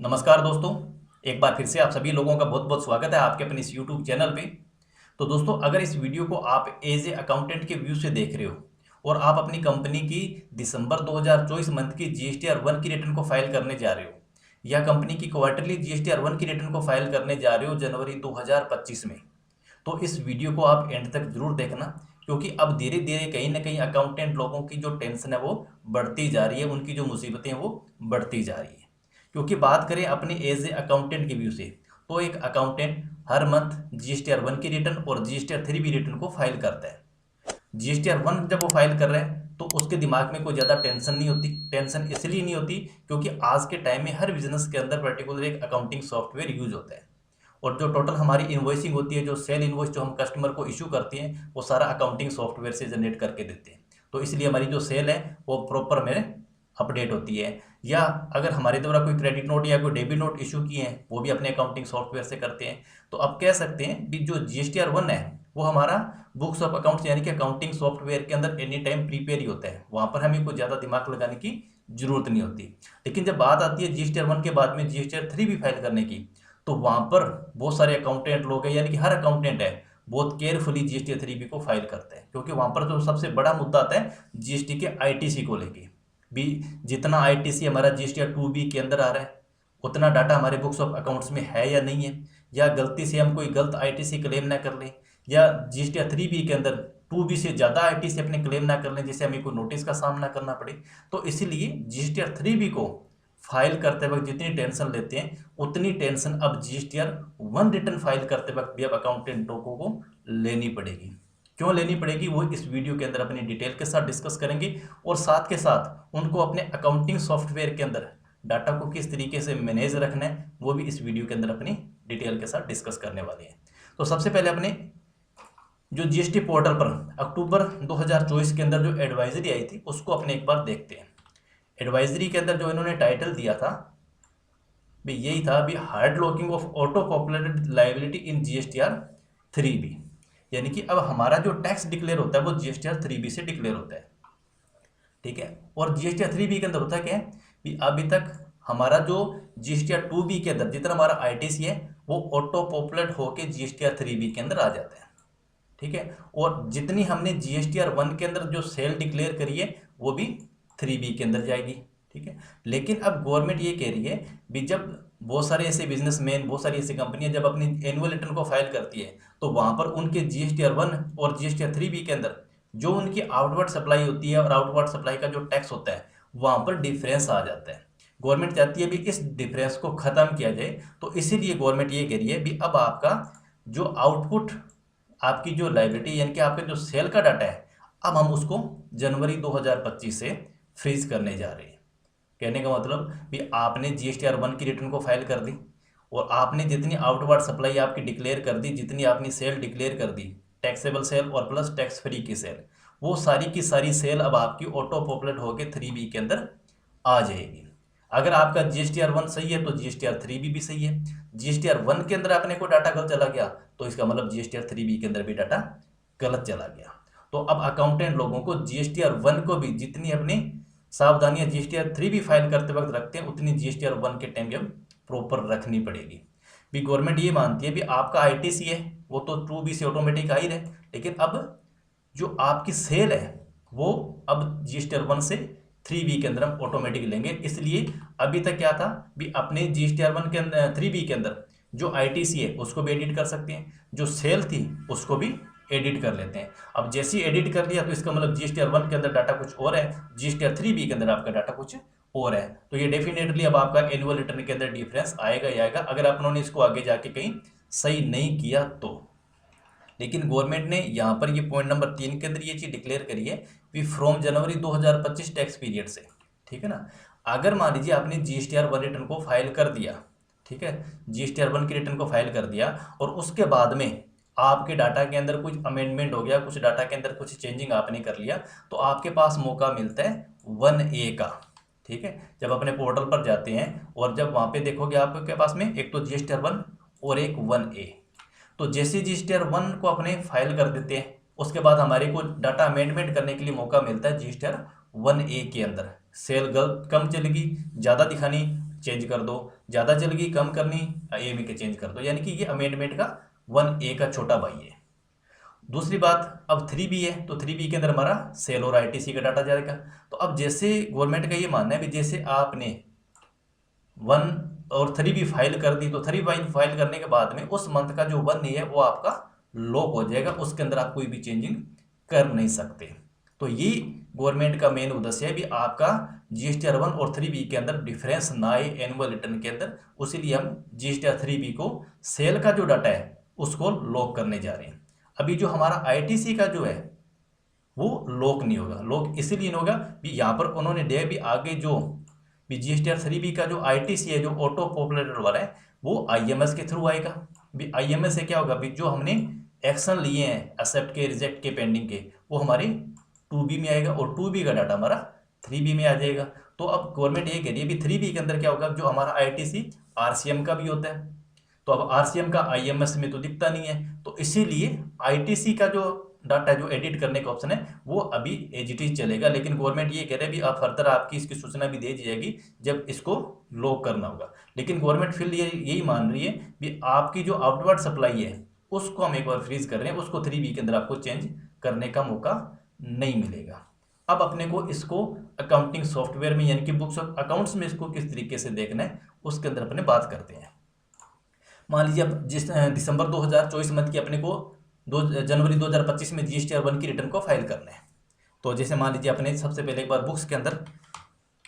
नमस्कार दोस्तों। एक बार फिर से आप सभी लोगों का बहुत बहुत स्वागत है आपके अपने इस यूट्यूब चैनल पे। तो दोस्तों, अगर इस वीडियो को आप एज ए अकाउंटेंट के व्यू से देख रहे हो और आप अपनी कंपनी की दिसंबर 2024 मंथ की जीएसटीआर 1 की रिटर्न को फाइल करने जा रहे हो या कंपनी की क्वार्टरली जीएसटीआर 1 की रिटर्न को फाइल करने जा रहे हो जनवरी 2025 में, तो इस वीडियो को आप एंड तक जरूर देखना, क्योंकि अब धीरे धीरे कहीं ना कहीं अकाउंटेंट लोगों की जो टेंशन है वो बढ़ती जा रही है, उनकी जो मुसीबतें हैं वो बढ़ती जा रही है। क्योंकि बात करें अपने एज ए अकाउंटेंट के व्यू से, तो एक अकाउंटेंट हर मंथ जीएसटीआर 1 की रिटर्न और जीएसटीआर 3 भी रिटर्न को फाइल करता है। जीएसटीआर 1 जब वो फाइल कर रहे हैं तो उसके दिमाग में कोई ज़्यादा टेंशन नहीं होती। टेंशन इसलिए नहीं होती क्योंकि आज के टाइम में हर बिजनेस के अंदर पर्टिकुलर एक अकाउंटिंग सॉफ्टवेयर यूज होता है, और जो टोटल हमारी इन्वॉइसिंग होती है, जो सेल इन्वॉइस जो हम कस्टमर को इशू करते हैं, वो सारा अकाउंटिंग सॉफ्टवेयर से जनरेट करके देते हैं। तो इसलिए हमारी जो सेल है वो प्रॉपर में अपडेट होती है। या अगर हमारे द्वारा कोई क्रेडिट नोट या कोई डेबिट नोट इशू किए हैं, वो भी अपने अकाउंटिंग सॉफ्टवेयर से करते हैं। तो अब कह सकते हैं कि जो जीएसटीआर 1 है वो हमारा बुक्स ऑफ अकाउंट्स यानी कि अकाउंटिंग सॉफ्टवेयर के अंदर एनी टाइम प्रीपेयर ही होता है, वहाँ पर हमें कोई ज़्यादा दिमाग लगाने की जरूरत नहीं होती। लेकिन जब बात आती है जीएसटीआर 1 के बाद में जीएसटीआर 3 भी फाइल करने की, तो वहाँ पर बहुत सारे अकाउंटेंट लोग हैं, यानी कि हर अकाउंटेंट है बहुत केयरफुली जीएसटी 3B को फाइल करते हैं, क्योंकि वहाँ पर जो सबसे बड़ा मुद्दा आता है जीएसटी के आईटीसी को लेके भी। जितना आईटीसी हमारा जीएसटीआर 2B के अंदर आ रहा है, उतना डाटा हमारे बुक्स ऑफ अकाउंट्स में है या नहीं है, या गलती से हम कोई गलत आईटीसी क्लेम ना कर लें, या जीएसटीआर 3B के अंदर 2B से ज़्यादा आईटीसी अपने क्लेम ना कर लें जिससे हमें कोई नोटिस का सामना करना पड़े। तो इसीलिए जीएसटीआर 3B को फाइल करते वक्त जितनी टेंशन लेते हैं उतनी टेंशन अब जीएसटीआर 1 रिटर्न फाइल करते वक्त भी अब अकाउंटेंटों को लेनी पड़ेगी। क्यों लेनी पड़ेगी वो इस वीडियो के अंदर अपनी डिटेल के साथ डिस्कस करेंगे, और साथ के साथ उनको अपने अकाउंटिंग सॉफ्टवेयर के अंदर डाटा को किस तरीके से मैनेज रखना है वो भी इस वीडियो के अंदर अपनी डिटेल के साथ डिस्कस करने वाले हैं। तो सबसे पहले अपने जो जीएसटी पोर्टल पर अक्टूबर 2024 के अंदर जो एडवाइजरी आई थी उसको अपने एक बार देखते हैं। एडवाइजरी के अंदर जो इन्होंने टाइटल दिया था भी यही था भी hard locking of auto populated liability in GSTR 3B, यानी कि अब हमारा जो टैक्स डिक्लेयर होता है वो जीएसटीआर 3B से डिक्लेयर होता है। ठीक है, और जीएसटीआर 3B के अंदर होता है क्या है भी अभी तक हमारा जो जीएसटीआर 2B के अंदर जितना हमारा आईटीसी है वो ऑटो पॉपुलेट होके जीएसटीआर 3B के अंदर आ जाता है। ठीक है, और जितनी हमने जीएसटीआर 1 के अंदर जो सेल डिक्लेयर करी है वो भी 3B के अंदर जाएगी। ठीक है, लेकिन अब गवर्नमेंट ये कह रही है भी जब बहुत सारे ऐसे बिजनेसमैन, बहुत सारी ऐसी कंपनियां जब अपनी एनुअल रिटर्न को फाइल करती है तो वहां पर उनके जीएसटीआर 1 और जीएसटीआर 3B के अंदर जो उनकी आउटवर्ड सप्लाई होती है और आउटवर्ड सप्लाई का जो टैक्स होता है वहां पर डिफरेंस आ जाता है। गवर्नमेंट चाहती है भी इस डिफरेंस को खत्म किया जाए, तो इसीलिए गवर्नमेंट ये कह रही है भी अब आपका जो आउटपुट, आपकी जो लाइबिलिटी यानी कि आपका जो सेल का डाटा है, अब हम उसको जनवरी 2025 से फ्रीज करने जा रहे हैं। कहने का मतलब भी आपने जीएसटीआर 1 की रिटर्न को फाइल कर दी और आपने जितनी आउटवर्ड सप्लाई आपकी डिक्लेयर कर दी, जितनी आपने सेल डिक्लेयर कर दी, टैक्सेबल सेल और प्लस टैक्स फ्री की सेल, वो सारी की सारी सेल अब आपकी ऑटो पॉपुलेट होकर 3B के अंदर आ जाएगी। अगर आपका जीएसटीआर 1 सही है तो जीएसटीआर 3B भी सही है। जीएसटीआर 1 के अंदर अपने को डाटा गलत चला गया तो इसका मतलब जीएसटीआर 3B के अंदर भी डाटा गलत चला गया। तो अब अकाउंटेंट लोगों को जीएसटीआर 1 को भी जितनी अपनी सावधानियां जीएसटीआर 3B फाइल करते वक्त रखते हैं उतनी जीएसटीआर 1 के टाइम जब प्रॉपर रखनी पड़ेगी। भी गवर्नमेंट ये मानती है भी आपका आईटीसी है वो तो 2B से ऑटोमेटिक आ ही रहे, लेकिन अब जो आपकी सेल है वो अब जीएसटीआर 1 से 3B के अंदर हम ऑटोमेटिक लेंगे। इसलिए अभी तक क्या था भी अपने जीएसटीआर 1 के अंदर 3B के अंदर जो आईटीसी है उसको भी एडिट कर सकते हैं, जो सेल थी उसको भी एडिट कर लेते हैं। अब जैसे ही एडिट कर दिया तो इसका मतलब जीएसटीआर 1 के अंदर डाटा कुछ और है, जीएसटीआर 3B के अंदर आपका डाटा कुछ और है। तो ये डेफिनेटली अब आपका एनुअल रिटर्न के अंदर डिफरेंस आएगा ही आएगा, अगर आप उन्होंने इसको आगे जाके कहीं सही नहीं किया तो। लेकिन गवर्नमेंट ने यहाँ पर ये पॉइंट नंबर 3 के अंदर ये चीज़ डिक्लेयर करी है कि फ्रॉम जनवरी 2025 टैक्स पीरियड से, ठीक है ना, अगर मान लीजिए आपने जीएसटीआर 1 रिटर्न को फाइल कर दिया, ठीक है, जीएसटीआर 1 की रिटर्न को फाइल कर दिया और उसके बाद में आपके डाटा के अंदर कुछ अमेंडमेंट हो गया, कुछ डाटा के अंदर कुछ चेंजिंग आपने कर लिया, तो आपके पास मौका मिलता है 1A का। ठीक है, जब अपने पोर्टल पर जाते हैं और जब वहाँ पे देखोगे आपके पास में एक तो जीएसटीआर 1 और एक 1A, तो जैसे जीएसटीआर 1 को अपने फाइल कर देते हैं उसके बाद हमारे को डाटा अमेंडमेंट करने के लिए मौका मिलता है जीएसटीआर 1A के अंदर। सेल गलत कम चलेगी, ज़्यादा दिखानी, चेंज कर दो, ज़्यादा चल गई कम करनी AMA के चेंज कर दो, यानी कि ये अमेंडमेंट का 1A का छोटा भाई है। दूसरी बात, अब 3B है तो 3B के अंदर हमारा सेल और ITC का डाटा जाएगा। तो अब जैसे गवर्नमेंट का ये मानना है भी जैसे आपने 1 और 3B फाइल कर दी, तो 3B फाइल करने के बाद में उस मंथ का जो 1A है वो आपका लॉक हो जाएगा, उसके अंदर आप कोई भी चेंजिंग कर नहीं सकते। तो ये गवर्नमेंट का मेन उद्देश्य है भी आपका GSTR 1 और 3B के अंदर डिफरेंस ना आए एनुअल रिटर्न के अंदर, उसीलिए हम GSTR 3B को सेल का जो डाटा है उसको लॉक करने जा रहे हैं। अभी जो हमारा ITC का जो है वो लॉक नहीं होगा। लॉक इसीलिए नहीं होगा भी यहाँ पर उन्होंने दिया भी आगे जो भी GSTR 3B का जो ITC है जो ऑटो पॉपुलेटेड वाला है वो IMS के थ्रू आएगा। भी IMS से क्या होगा भी जो हमने एक्शन लिए हैं एक्सेप्ट के, रिजेक्ट के, पेंडिंग के, वो हमारे 2B में आएगा और 2B का डाटा हमारा 3B में आ जाएगा। तो अब गवर्नमेंट ये कह रही है भी 3B के अंदर क्या होगा जो हमारा ITC RCM का भी होता है, तो अब RCM का IMS में तो दिखता नहीं है, तो इसीलिए ITC का जो डाटा जो एडिट करने का ऑप्शन है वो अभी एज इट इज चलेगा। लेकिन गवर्नमेंट ये कह रहे है भी आप फर्दर आपकी इसकी सूचना भी दे दी जाएगी जब इसको लॉक करना होगा। लेकिन गवर्नमेंट फिर यही मान रही है भी आपकी जो आउटवर्ड सप्लाई है उसको हम एक बार फ्रीज कर रहे हैं, उसको 3B के अंदर आपको चेंज करने का मौका नहीं मिलेगा। अब अपने को इसको अकाउंटिंग सॉफ्टवेयर में यानी कि बुक्स ऑफ अकाउंट्स में इसको किस तरीके से देखना है उसके अंदर अपने बात करते हैं। मान लीजिए अब जिस दिसंबर 2024 मंथ की अपने को जनवरी 2025 में GSTR 1 की रिटर्न को फाइल करना है। तो जैसे मान लीजिए अपने सबसे पहले एक बार बुक्स के अंदर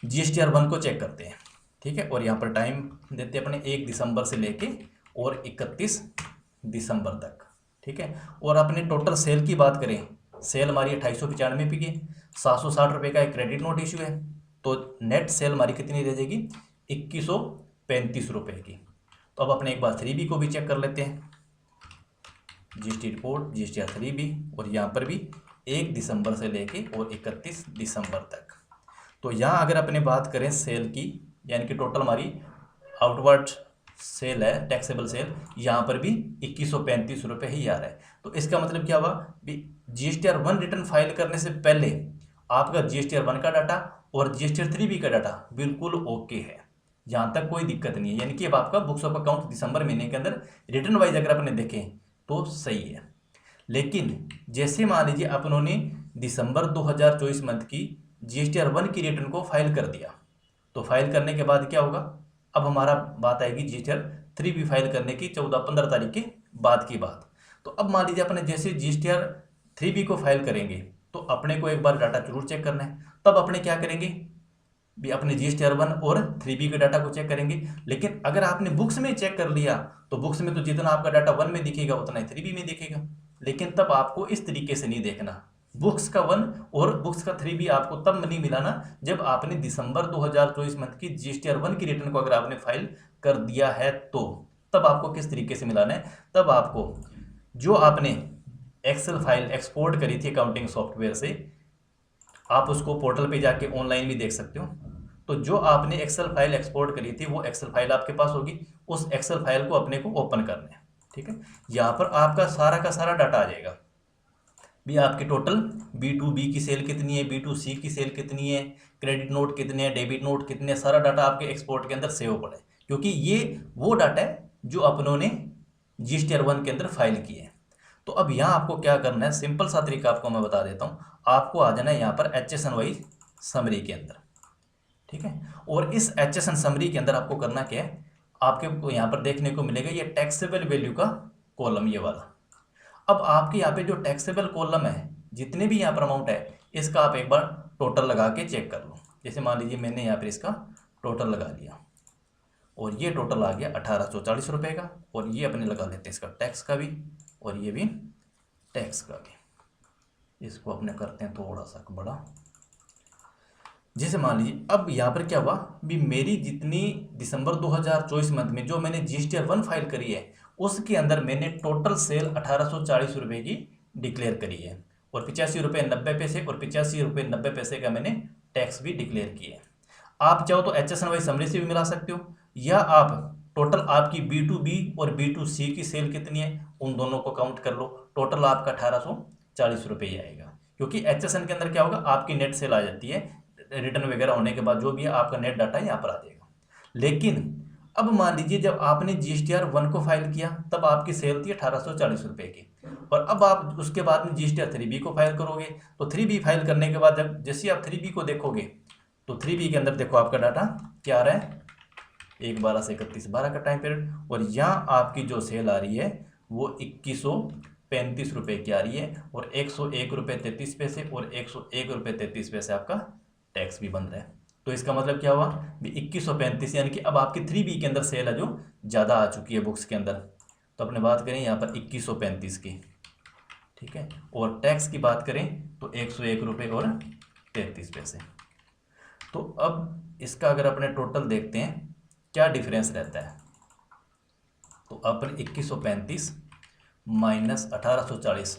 GSTR 1 को चेक करते हैं, ठीक है, और यहाँ पर टाइम देते हैं अपने 1 दिसंबर से लेके और 31 दिसंबर तक, ठीक है। और अपने टोटल सेल की बात करें, सेल हमारी 2895 की, 760 रुपये का एक क्रेडिट नोट इशू है, तो नेट सेल हमारी कितनी रह जाएगी 2135 रुपये की। तो अब अपने एक बार 3B को भी चेक कर लेते हैं, GST रिपोर्ट GSTR 3B, और यहाँ पर भी 1 दिसंबर से लेके और 31 दिसंबर तक। तो यहाँ अगर अपने बात करें सेल की, यानी कि टोटल हमारी आउटवर्ड सेल है टैक्सेबल सेल, यहाँ पर भी 2135 रुपये ही आ रहा है। तो इसका मतलब क्या हुआ भी GSTR 1 रिटर्न फाइल करने से पहले आपका GSTR 1 का डाटा और GSTR 3B का डाटा बिल्कुल ओके है, यहाँ तक कोई दिक्कत नहीं है। यानी कि अब आपका बुक्स ऑफ अकाउंट दिसंबर महीने के अंदर रिटर्न वाइज अगर अपने देखें तो सही है। लेकिन जैसे मान लीजिए अपनों ने दिसंबर 2024 मंथ की GSTR 1 की रिटर्न को फाइल कर दिया, तो फाइल करने के बाद क्या होगा, अब हमारा बात आएगी GSTR 3B फाइल करने की 14-15 तारीख के बाद की बात। तो अब मान लीजिए अपने जैसे GSTR 3B को फाइल करेंगे तो अपने को एक बार डाटा जरूर चेक करना है। तब अपने क्या करेंगे भी अपने GSTR 1 और 3B के डाटा को चेक करेंगे। लेकिन अगर आपने बुक्स में चेक कर लिया तो बुक्स में तो जितना आपका डाटा 1 में दिखेगा उतना ही 3B में दिखेगा। लेकिन तब आपको इस तरीके से नहीं देखना, बुक्स का 1 और बुक्स का 3B आपको तब नहीं मिलाना जब आपने दिसंबर 2024 मंथ की GSTR 1 की रिटर्न को अगर आपने फाइल कर दिया है तो तब आपको किस तरीके से मिलाना है, तब आपको जो आपने एक्सेल फाइल एक्सपोर्ट करी थी अकाउंटिंग सॉफ्टवेयर से, आप उसको पोर्टल पे जाके ऑनलाइन भी देख सकते हो। तो जो आपने एक्सेल फाइल एक्सपोर्ट करी थी वो एक्सेल फाइल आपके पास होगी, उस एक्सेल फाइल को अपने को ओपन करना है, ठीक है। यहाँ पर आपका सारा का सारा डाटा आ जाएगा भी आपकी टोटल B2B की सेल कितनी है, B2C की सेल कितनी है, क्रेडिट नोट कितने हैं, डेबिट नोट कितने हैं, सारा डाटा आपके एक्सपोर्ट के अंदर सेव पड़ा है, क्योंकि ये वो डाटा है जो अपनों ने GSTR 1 के अंदर फाइल किए हैं। तो अब यहाँ आपको क्या करना है, सिंपल सा तरीका आपको मैं बता देता हूँ। आपको आ जाना है यहाँ पर HSN वाइज समरी के अंदर, ठीक है। और इस HSN समरी के अंदर आपको करना क्या है, आपके यहाँ पर देखने को मिलेगा ये टैक्सेबल वैल्यू का कॉलम, ये वाला। अब आपके यहाँ पे जो टैक्सेबल कॉलम है जितने भी यहाँ पर अमाउंट है इसका आप एक बार टोटल लगा के चेक कर लो। जैसे मान लीजिए मैंने यहाँ पर इसका टोटल लगा लिया और ये टोटल आ गया 1840 रुपये का, और ये अपने लगा लेते हैं इसका टैक्स का भी और ये भी टैक्स का भी। इसको अपने करते हैं थोड़ा सा बड़ा। जैसे मान लीजिए अब यहाँ पर क्या हुआ भी मेरी जितनी दिसंबर 2024 मंथ में जो मैंने GSTR 1 फाइल करी है उसके अंदर मैंने टोटल सेल 1840 रुपये की डिक्लेयर करी है, और 85 रुपये 90 पैसे और 85 रुपये 90 पैसे का मैंने टैक्स भी डिक्लेयर किया है। आप चाहो तो HSN वाइज समरी से भी मिला सकते हो, या आप टोटल आपकी B2B और B2C की सेल कितनी है उन दोनों को काउंट कर लो, टोटल आपका 1840 रुपये ही आएगा। क्योंकि HSN के अंदर क्या होगा आपकी नेट सेल आ जाती है, रिटर्न वगैरह होने के बाद जो भी है आपका नेट डाटा यहाँ पर आ जाएगा। लेकिन अब मान लीजिए जब आपने GSTR 1 को फाइल किया तब आपकी सेल थी 1840 रुपये की, और अब आप उसके बाद में GSTR 3B को फाइल करोगे। तो 3B फाइल करने के बाद जब जैसे आप 3B को देखोगे तो 3B के अंदर देखो आपका डाटा क्या आ रहा है, 1/12 से 31/12 का टाइम पीरियड, और यहाँ आपकी जो सेल आ रही है वो 2135 रुपये की आ रही है, और 101 रुपये 33 पैसे और 101 रुपये 33 पैसे आपका टैक्स भी बन रहा है। तो इसका मतलब क्या हुआ भी 2135, यानी कि अब आपकी 3B के अंदर सेल है जो ज़्यादा आ चुकी है बुक्स के अंदर। तो अपने बात करें यहाँ पर 2135 की, ठीक है, और टैक्स की बात करें तो 101 रुपये और 33 पैसे। तो अब इसका अगर अपने टोटल देखते हैं क्या डिफरेंस रहता है, तो अपन 2135 माइनस 1840,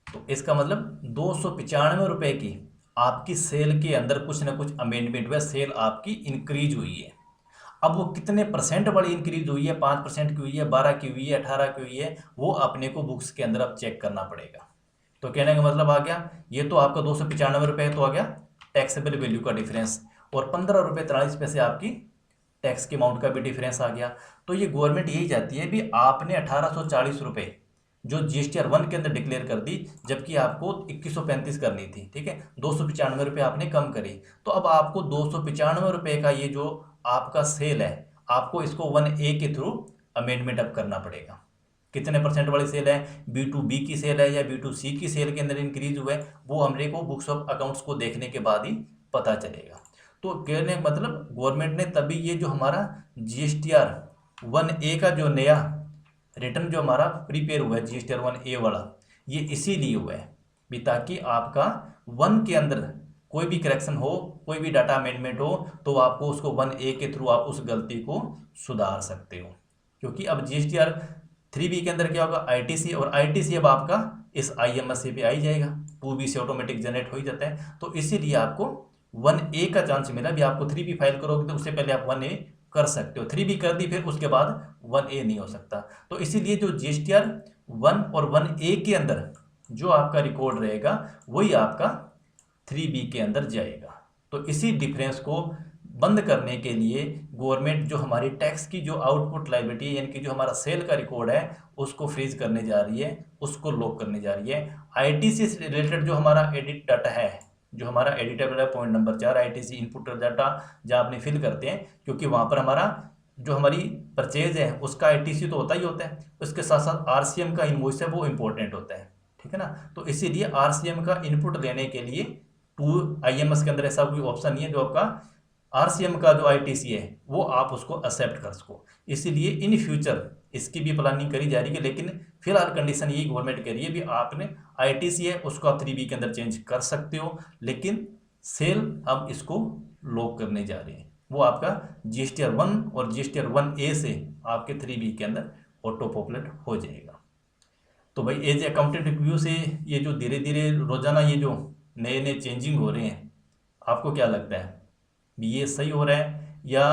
तो इसका मतलब 295 रुपये की आपकी सेल के अंदर कुछ ना कुछ अमेंडमेंट हुआ, सेल आपकी इंक्रीज हुई है। अब वो कितने परसेंट वाली इंक्रीज हुई है, 5% की हुई है, 12 की हुई है, 18 की हुई है, वो अपने को बुक्स के अंदर अब चेक करना पड़ेगा। तो कहने का मतलब आ गया ये तो आपका 295 रुपये तो आ गया टैक्सेबल वैल्यू का डिफरेंस, और 15 रुपये 43 पैसे आपकी टैक्स के अमाउंट का भी डिफरेंस आ गया। तो ये गवर्नमेंट यही चाहती है भी आपने 1840 रुपये जो GSTR 1 के अंदर डिक्लेयर कर दी, जबकि आपको 2135 करनी थी, ठीक है, 295 रुपये आपने कम करी, तो अब आपको 295 रुपये का ये जो आपका सेल है आपको इसको 1A के थ्रू अमेंडमेंट अप करना पड़ेगा। कितने परसेंट वाली सेल है, B2B की सेल है या B2C की सेल के अंदर इंक्रीज हुआ है, वो हमने को बुक्स ऑफ अकाउंट्स को देखने के बाद ही पता चलेगा। तो कहने का मतलब गवर्नमेंट ने तभी ये जो हमारा GSTR 1A का जो नया रिटर्न जो हमारा प्रिपेयर हुआ है GSTR 1A वाला, ये इसीलिए हुआ है भी ताकि आपका 1 के अंदर कोई भी करेक्शन हो, कोई भी डाटा अमेंडमेंट हो, तो आपको उसको 1A के थ्रू आप उस गलती को सुधार सकते हो। क्योंकि अब GSTR 3B के अंदर क्या होगा, ITC, और ITC अब आपका इस IMS से भी आ ही जाएगा, 2B से ऑटोमेटिक जनरेट हो ही जाता है। तो इसीलिए आपको 1A का चांस मिला भी, आपको 3B फाइल करोगे तो उससे पहले आप 1A कर सकते हो, 3B कर दी फिर उसके बाद 1A नहीं हो सकता। तो इसीलिए जो GSTR 1 और 1A के अंदर जो आपका रिकॉर्ड रहेगा वही आपका 3B के अंदर जाएगा। तो इसी डिफरेंस को बंद करने के लिए गवर्नमेंट जो हमारी टैक्स की जो आउटपुट लायबिलिटी है, यानी कि जो हमारा सेल का रिकॉर्ड है उसको फ्रीज करने जा रही है, उसको लॉक करने जा रही है। ITC से रिलेटेड जो हमारा एडिट डाटा है, जो हमारा एडिटेबल है, point number 4 ITC input data जहाँ अपने फिल करते हैं, क्योंकि वहाँ पर हमारा जो हमारी परचेज है उसका ITC तो होता ही होता है, उसके साथ साथ RCM का इनवॉइस है वो इम्पोर्टेंट होता है, ठीक है ना। तो इसीलिए RCM का इनपुट लेने के लिए IMS के अंदर ऐसा कोई ऑप्शन नहीं है जो आपका RCM का जो ITC है वो आप उसको एक्सेप्ट कर सको। इसीलिए इन फ्यूचर इसकी भी प्लानिंग करी जा रही है, लेकिन फिलहाल कंडीशन यही गवर्नमेंट कह रही है भी आपने ITC है उसको आप 3B के अंदर चेंज कर सकते हो, लेकिन सेल हम इसको लॉक करने जा रहे हैं, वो आपका GSTR 1 और GSTR 1A से आपके 3B के अंदर ऑटो पॉपुलेट हो जाएगा। तो भाई एज अकाउंटेंट व्यू से ये जो धीरे धीरे रोजाना ये जो नए नए चेंजिंग हो रहे हैं, आपको क्या लगता है भी ये सही हो रहा है, या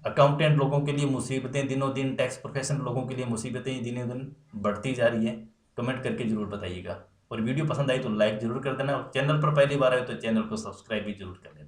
अकाउंटेंट लोगों के लिए मुसीबतें दिनों दिन, टैक्स प्रोफेशनल लोगों के लिए मुसीबतें दिनों दिन बढ़ती जा रही हैं? कमेंट करके जरूर बताइएगा, और वीडियो पसंद आई तो लाइक जरूर कर देना, और चैनल पर पहली बार आए तो चैनल को सब्सक्राइब भी जरूर कर देना।